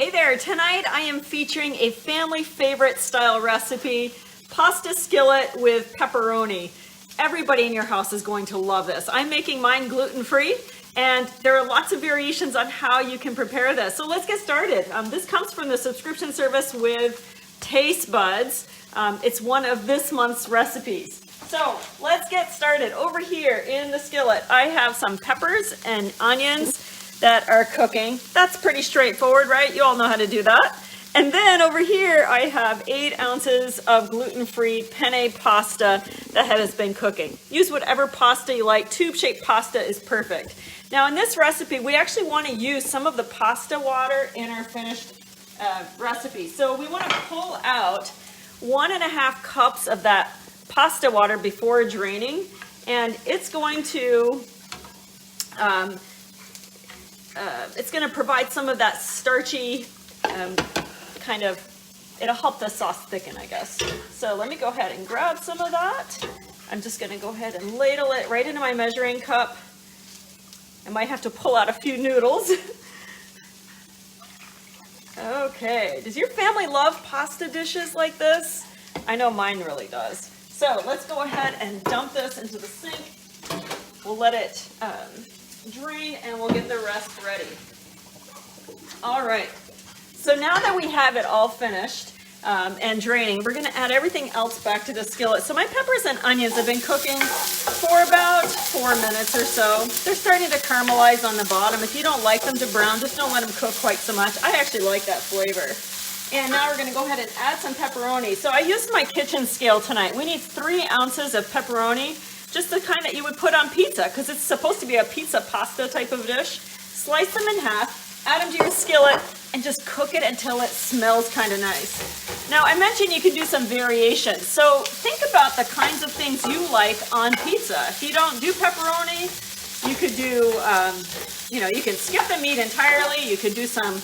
Hey there, tonight I am featuring a family favorite style recipe, pasta skillet with pepperoni. Everybody in your house is going to love this. I'm making mine gluten-free, and there are lots of variations on how you can prepare this. So let's get started. This comes from the subscription service with TasteBuds. It's one of this month's recipes. So let's get started. Over here in the skillet, I have some peppers and onions that are cooking. That's pretty straightforward, right? You all know how to do that. And then over here, I have 8 ounces of gluten-free penne pasta that has been cooking. Use whatever pasta you like. Tube-shaped pasta is perfect. Now in this recipe, we actually want to use some of the pasta water in our finished recipe. So we want to pull out 1.5 cups of that pasta water before draining, and it's going to provide some of that starchy it'll help the sauce thicken, I guess. So let me go ahead and grab some of that. I'm just gonna go ahead and ladle it right into my measuring cup. I might have to pull out a few noodles. Okay, does your family love pasta dishes like this? I know mine really does. So let's go ahead and dump this into the sink. We'll let it drain and we'll get the rest ready. All right, so now that we have it all finished and draining, we're gonna add everything else back to the skillet. So my peppers and onions have been cooking for about 4 minutes or so. They're starting to caramelize on the bottom. If you don't like them to brown, just don't let them cook quite so much. I actually like that flavor. And now we're gonna go ahead and add some pepperoni. So I used my kitchen scale tonight. We need 3 ounces of pepperoni, just the kind that you would put on pizza, because it's supposed to be a pizza pasta type of dish. Slice them in half, add them to your skillet, and just cook it until it smells kind of nice. Now I mentioned you can do some variations. So think about the kinds of things you like on pizza. If you don't do pepperoni, you could do, you can skip the meat entirely. You could do some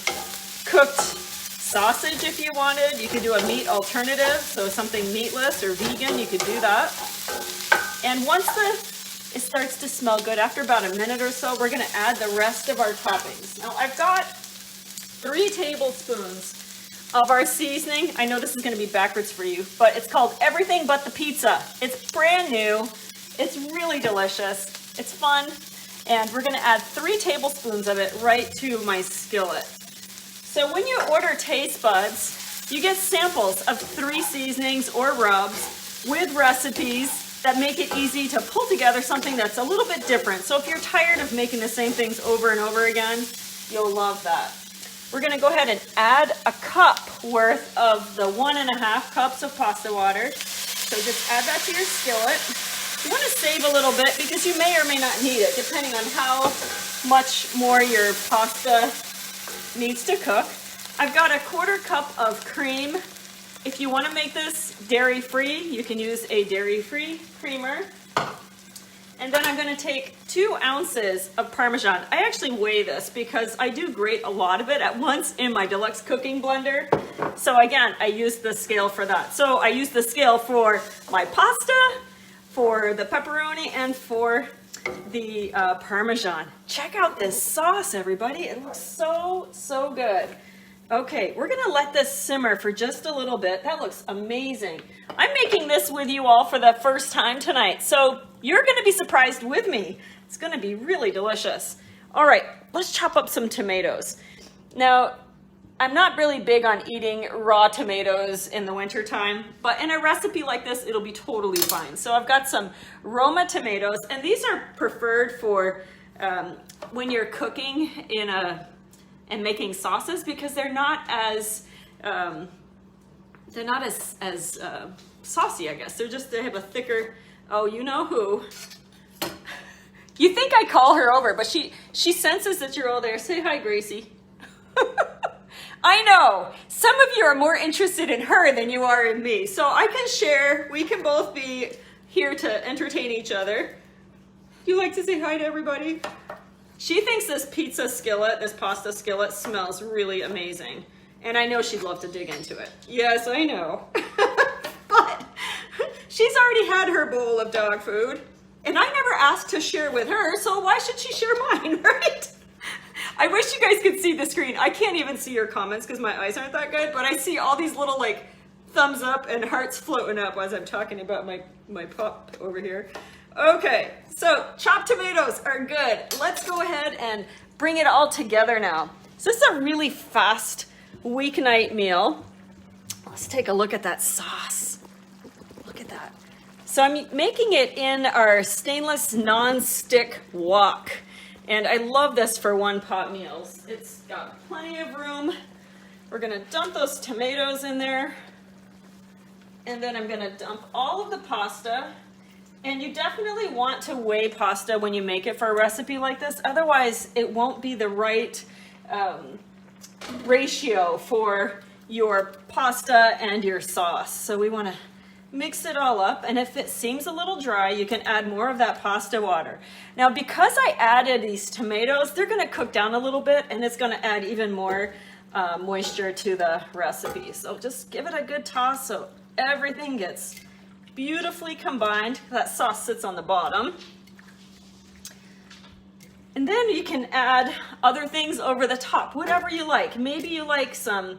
cooked sausage if you wanted. You could do a meat alternative, so something meatless or vegan, you could do that. And once it starts to smell good, after about a minute or so, we're gonna add the rest of our toppings. Now I've got 3 tablespoons of our seasoning. I know this is gonna be backwards for you, but it's called Everything But the Pizza. It's brand new, it's really delicious, it's fun, and we're gonna add 3 tablespoons of it right to my skillet. So when you order TasteBuds, you get samples of 3 seasonings or rubs with recipes that make it easy to pull together something that's a little bit different. So if you're tired of making the same things over and over again, you'll love that. We're gonna go ahead and add a cup worth of the 1.5 cups of pasta water. So just add that to your skillet. You wanna save a little bit because you may or may not need it, depending on how much more your pasta needs to cook. I've got a 1/4 cup of cream. If you want to make this dairy-free, you can use a dairy-free creamer. And then I'm going to take 2 ounces of Parmesan. I actually weigh this because I do grate a lot of it at once in my deluxe cooking blender. So again, I use the scale for that. So I use the scale for my pasta, for the pepperoni, and for the Parmesan. Check out this sauce, everybody. It looks so, so good. Okay, we're gonna let this simmer for just a little bit. That looks amazing. I'm making this with you all for the first time tonight, so you're gonna be surprised with me. It's gonna be really delicious. All right, let's chop up some tomatoes. Now, I'm not really big on eating raw tomatoes in the wintertime, but in a recipe like this, it'll be totally fine. So I've got some Roma tomatoes, and these are preferred for when you're cooking and making sauces, because they're not as saucy, I guess. They have a thicker, oh, you know who. You think I call her over, but she senses that you're all there. Say hi, Gracie. I know, some of you are more interested in her than you are in me, so I can share. We can both be here to entertain each other. You like to say hi to everybody? She thinks this pizza skillet, this pasta skillet, smells really amazing. And I know she'd love to dig into it. Yes, I know. But she's already had her bowl of dog food, and I never asked to share with her, so why should she share mine, right? I wish wish you guys could see the screen. I can't even see your comments because my eyes aren't that good, but I see all these little like thumbs up and hearts floating up as I'm talking about my pup over here. Okay, so chopped tomatoes are good. Let's go ahead and bring it all together now. So this is a really fast weeknight meal. Let's take a look at that sauce. Look at that. So I'm making it in our stainless non-stick wok. And I love this for one pot meals. It's got plenty of room. We're gonna dump those tomatoes in there. And then I'm gonna dump all of the pasta. And you definitely want to weigh pasta when you make it for a recipe like this. Otherwise, it won't be the right ratio for your pasta and your sauce. So we wanna mix it all up, and if it seems a little dry, you can add more of that pasta water. Now, because I added these tomatoes, they're gonna cook down a little bit, and it's gonna add even more moisture to the recipe. So just give it a good toss so everything gets beautifully combined. That sauce sits on the bottom. And then you can add other things over the top, whatever you like. Maybe you like some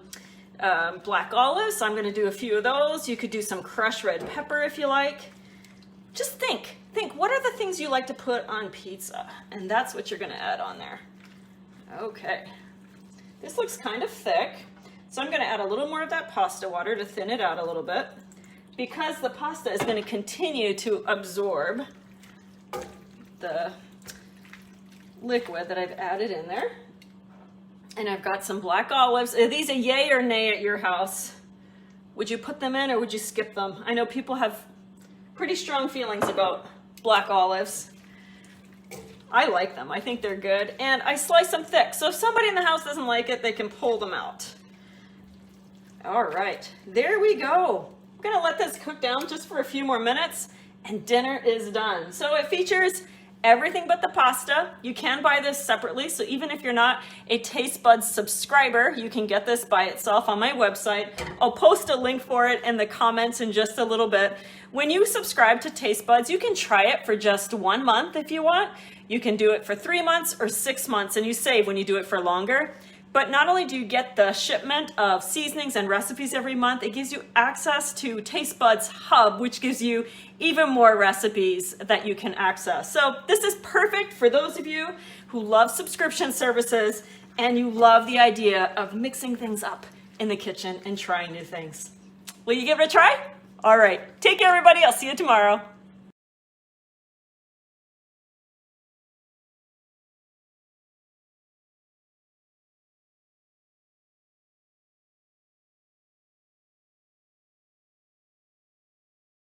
black olives, so I'm going to do a few of those. You could do some crushed red pepper if you like. Just think, what are the things you like to put on pizza? And that's what you're going to add on there. Okay, this looks kind of thick, so I'm going to add a little more of that pasta water to thin it out a little bit, because the pasta is going to continue to absorb the liquid that I've added in there. And I've got some black olives. Are these a yay or nay at your house? Would you put them in or would you skip them? I know people have pretty strong feelings about black olives. I like them. I think they're good. And I slice them thick. So if somebody in the house doesn't like it, they can pull them out. All right, there we go. I'm gonna let this cook down just for a few more minutes and dinner is done. So it features everything but the pasta. You can buy this separately, so even if you're not a TasteBuds subscriber, you can get this by itself on my website. I'll post a link for it in the comments in just a little bit. When you subscribe to TasteBuds, you can try it for just 1 month if you want. You can do it for 3 months or 6 months, and you save when you do it for longer. But not only do you get the shipment of seasonings and recipes every month, it gives you access to TasteBuds Hub, which gives you even more recipes that you can access. So this is perfect for those of you who love subscription services and you love the idea of mixing things up in the kitchen and trying new things. Will you give it a try? All right, take care everybody, I'll see you tomorrow.